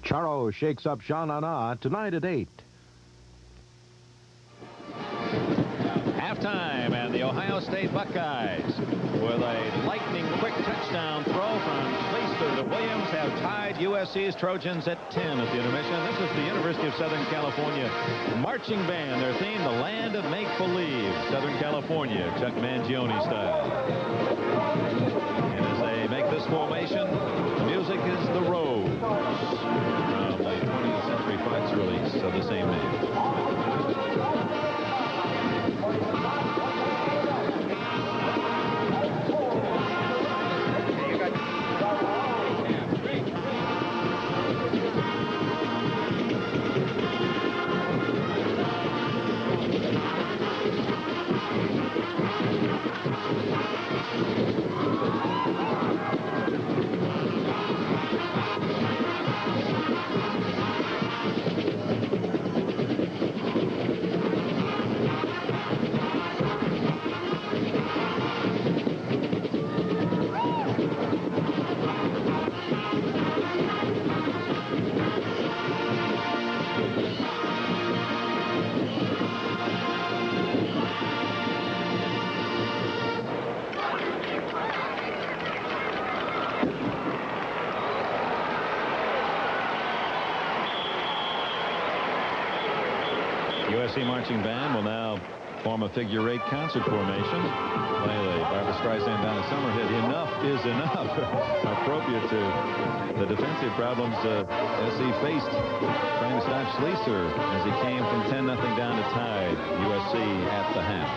Charo shakes up Sha-Na-Na tonight at 8. Halftime, and the Ohio State Buckeyes, with a lightning-quick touchdown throw from Schleister to Williams, have tied USC's Trojans at 10 at the intermission. This is the University of Southern California marching band. Their theme, the land of make-believe, Southern California, Chuck Mangione style. And as they make this formation, the music is The Rose, from the 20th Century Fox release of the same name. USC marching band will now form a figure-8 concert formation. Play the Barbra Streisand Donna Summer hit, Enough Is Enough, appropriate to the defensive problems SC faced trying to stop Schleister as he came from 10-0 down to tie USC at the half.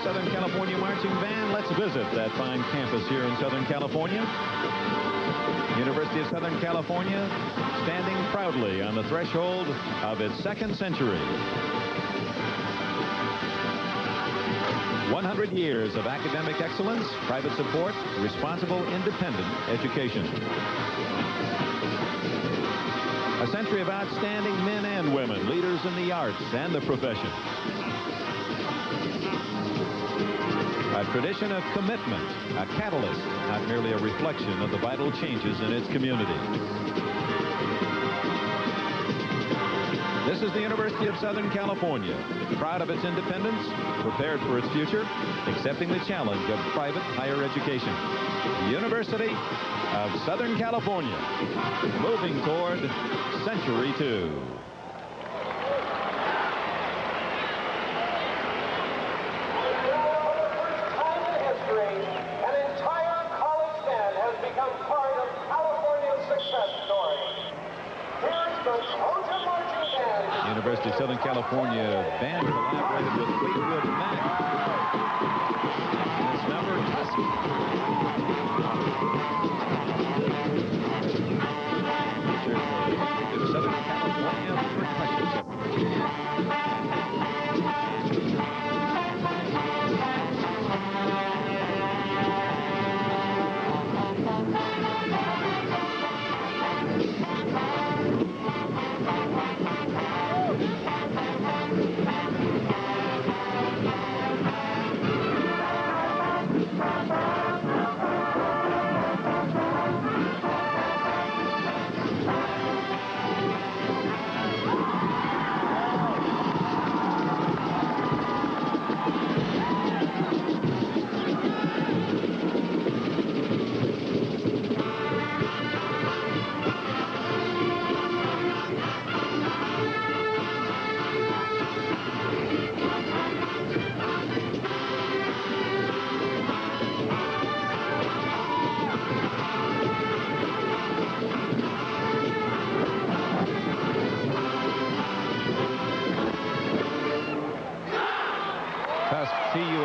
Southern California marching band. Let's visit that fine campus here in Southern California. University of Southern California standing proudly on the threshold of its second century. 100 years of academic excellence, private support, responsible, independent education. A century of outstanding men and women, leaders in the arts and the profession. A tradition of commitment, a catalyst, not merely a reflection of the vital changes in its community. This is the University of Southern California, proud of its independence, prepared for its future, accepting the challenge of private higher education. The University of Southern California, moving toward Century 2. University of Southern California band collaborated with Fleetwood Mac. This number, Tusky. Features the Southern California percussion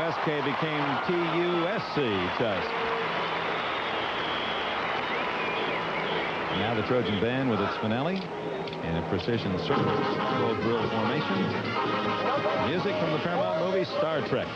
T-U-S-K became T-U-S-C, Tusk. Now the Trojan band with its finale and a precision circle, full drill formation. Music from the Paramount movie Star Trek.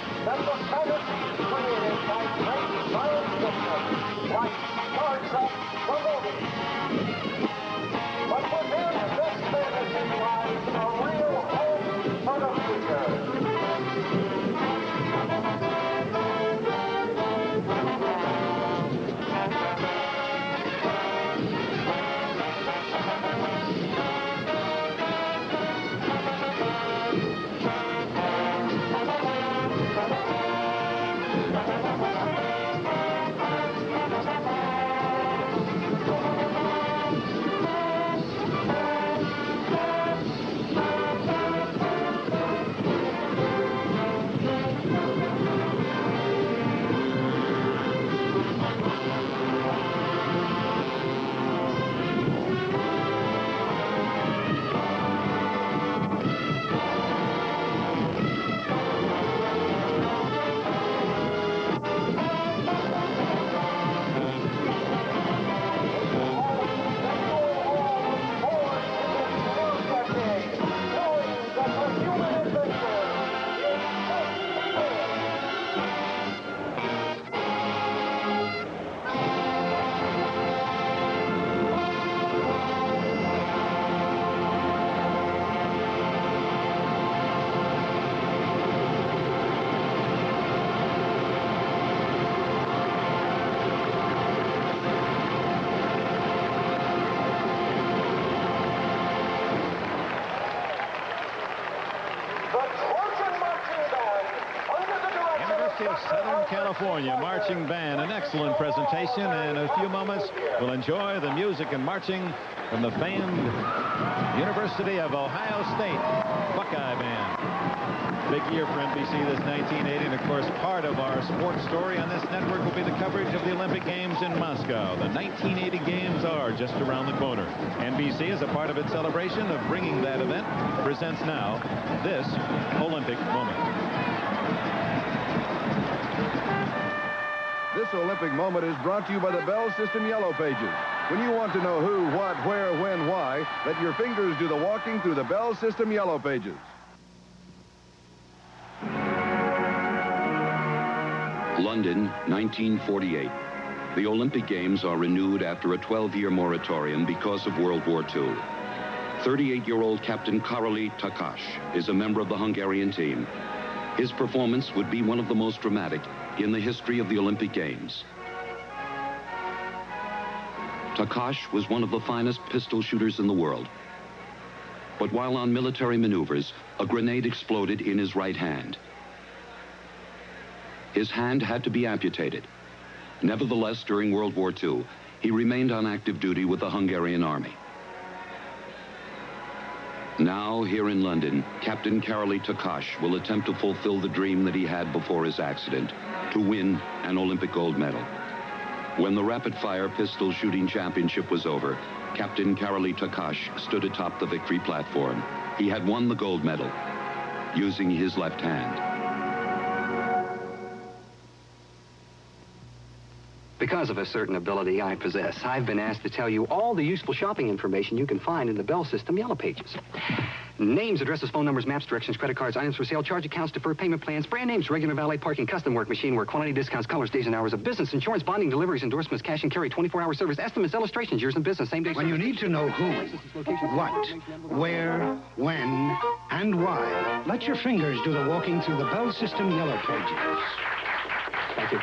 Southern California Marching Band. An excellent presentation. And in a few moments, we'll enjoy the music and marching from the famed University of Ohio State Buckeye Band. Big year for NBC this 1980. And, of course, part of our sports story on this network will be the coverage of the Olympic Games in Moscow. The 1980 Games are just around the corner. NBC, as a part of its celebration of bringing that event, presents now this Olympic moment. This Olympic moment is brought to you by the Bell System Yellow Pages. When you want to know who, what, where, when, why, let your fingers do the walking through the Bell System Yellow Pages. London, 1948. The Olympic Games are renewed after a 12-year moratorium because of World War II. 38-year-old Captain Karoli Takacs is a member of the Hungarian team. His performance would be one of the most dramatic in the history of the Olympic Games. Takacs was one of the finest pistol shooters in the world. But while on military maneuvers, a grenade exploded in his right hand. His hand had to be amputated. Nevertheless, during World War II, he remained on active duty with the Hungarian army. Now, here in London, Captain Karoli Takacs will attempt to fulfill the dream that he had before his accident, to win an Olympic gold medal. When the rapid-fire pistol shooting championship was over, Captain Karoli Takacs stood atop the victory platform. He had won the gold medal using his left hand. Because of a certain ability I possess, I've been asked to tell you all the useful shopping information you can find in the Bell System Yellow Pages. Names, addresses, phone numbers, maps, directions, credit cards, items for sale, charge accounts, deferred payment plans, brand names, regular valet parking, custom work, machine work, quantity discounts, colors, days and hours of business, insurance, bonding, deliveries, endorsements, cash and carry, 24-hour service, estimates, illustrations, years in business, same day. When you need to know who, what, where, when, and why, let your fingers do the walking through the Bell System Yellow Pages. Thank you.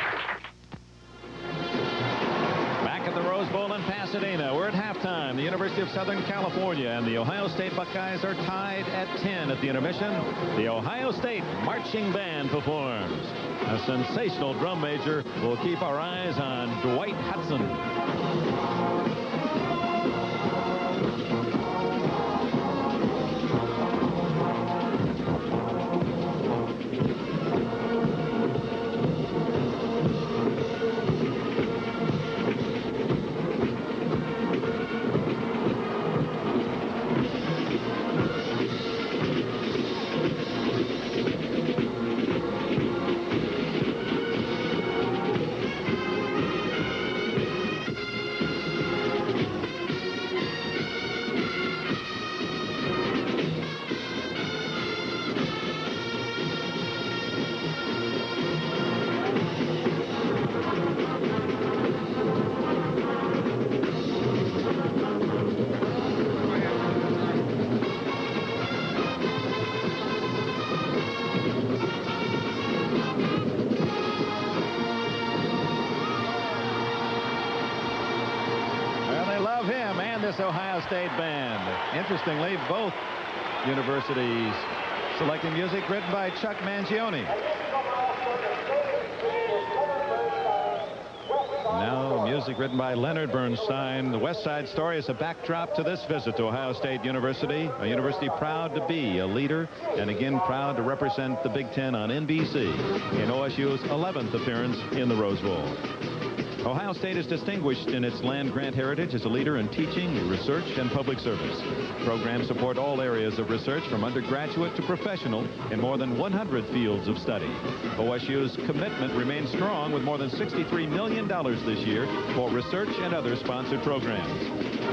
Bowl in Pasadena. We're at halftime. The University of Southern California and the Ohio State Buckeyes are tied at 10 at the intermission. The Ohio State Marching Band performs. A sensational drum major will keep our eyes on Dwight Hudson. this Ohio State band. Interestingly, both universities selecting music written by Chuck Mangione. Now music written by Leonard Bernstein. The West Side Story is a backdrop to this visit to Ohio State University, a university proud to be a leader and again proud to represent the Big Ten on NBC in OSU's 11th appearance in the Rose Bowl. Ohio State is distinguished in its land-grant heritage as a leader in teaching, research, and public service. Programs support all areas of research from undergraduate to professional in more than 100 fields of study. OSU's commitment remains strong with more than $63 million this year for research and other sponsored programs.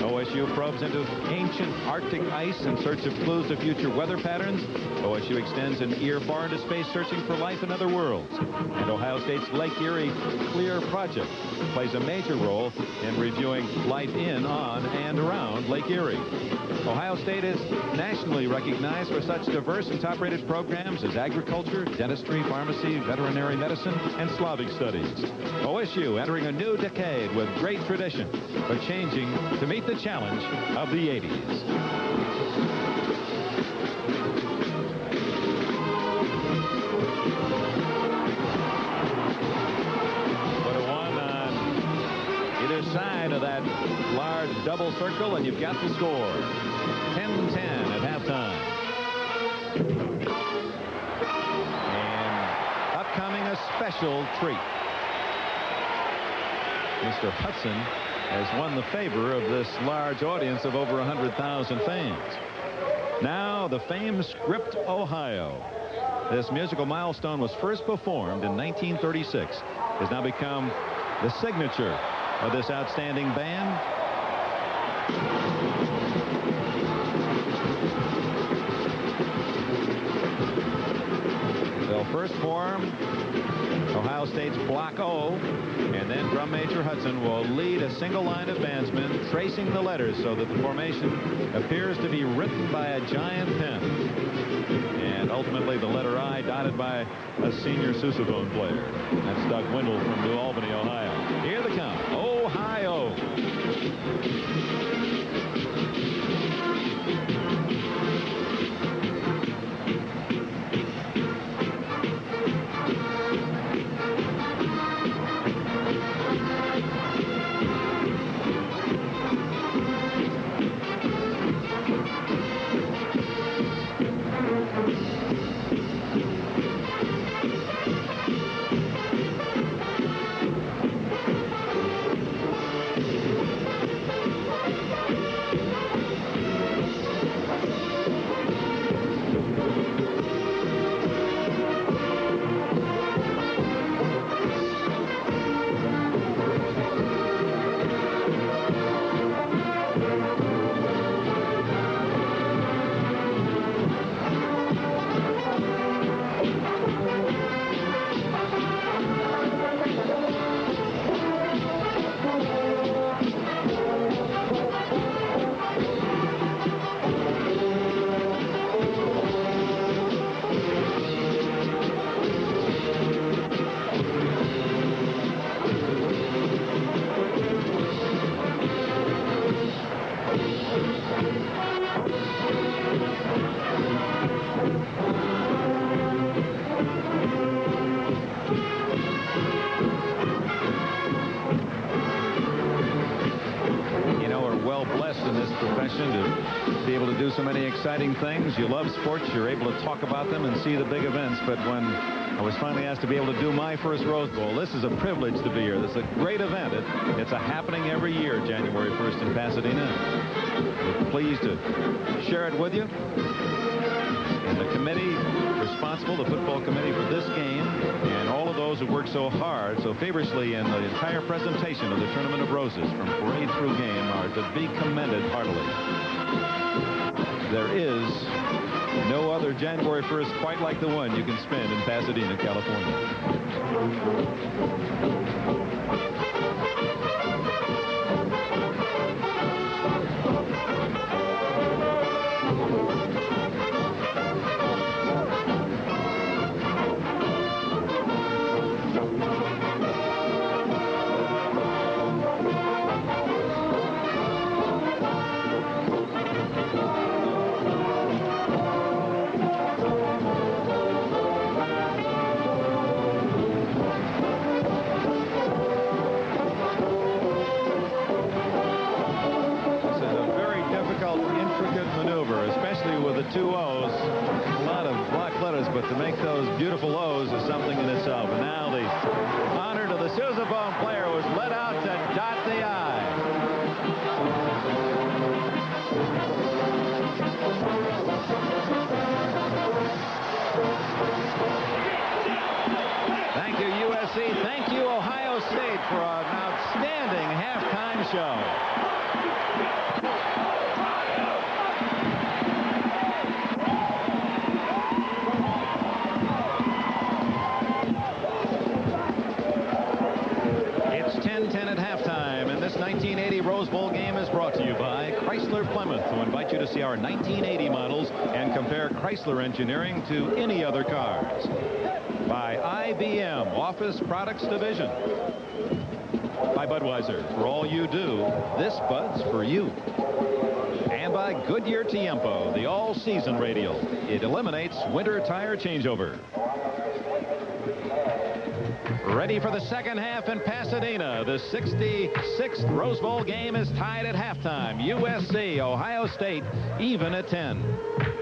OSU probes into ancient Arctic ice in search of clues to future weather patterns. OSU extends an ear far into space searching for life in other worlds. And Ohio State's Lake Erie Clear Project plays a major role in reviewing life in, on, and around Lake Erie. Ohio State is nationally recognized for such diverse and top-rated programs as agriculture, dentistry, pharmacy, veterinary medicine, and Slavic studies. OSU entering a new decade with great tradition, but changing to meet the challenge of the 80s. Side of that large double circle, and you've got the score. 10-10 at halftime. And upcoming a special treat. Mr. Hudson has won the favor of this large audience of over 100,000 fans. Now the famed Script, Ohio. This musical milestone was first performed in 1936. Has now become the signature of this outstanding band. They'll first form Ohio State's Block O, and then Drum Major Hudson will lead a single line of bandsmen tracing the letters so that the formation appears to be written by a giant pen. And ultimately the letter I dotted by a senior sousaphone player. That's Doug Wendell from New Albany, Ohio. Here they come. Ohio. To be able to do so many exciting things. You love sports, you're able to talk about them and see the big events, but when I was finally asked to be able to do my first Rose Bowl, this is a privilege to be here. This is a great event. It's a happening every year, January 1st in Pasadena. We're pleased to share it with you. And the committee responsible, the football committee for this game, and all of those who worked so hard, so feverishly in the entire presentation of the Tournament of Roses from parade through game are to be commended heartily. There is no other January 1st quite like the one you can spend in Pasadena, California. two O's. A lot of block letters, but to make those beautiful O's is something in itself. And now the honor to the sousaphone player who's let out to dot the I. Thank you, USC. Thank you, Ohio State, for an outstanding halftime show. It's 10-10 at halftime, and this 1980 Rose Bowl game is brought to you by Chrysler Plymouth, who invite you to see our 1980 models and compare Chrysler engineering to any other cars. By IBM Office Products Division. By Budweiser, for all you do, this Bud's for you. And by Goodyear Tiempo, the all-season radial. It eliminates winter tire changeover. Ready for the second half in Pasadena. The 66th Rose Bowl game is tied at halftime. USC, Ohio State, even at 10.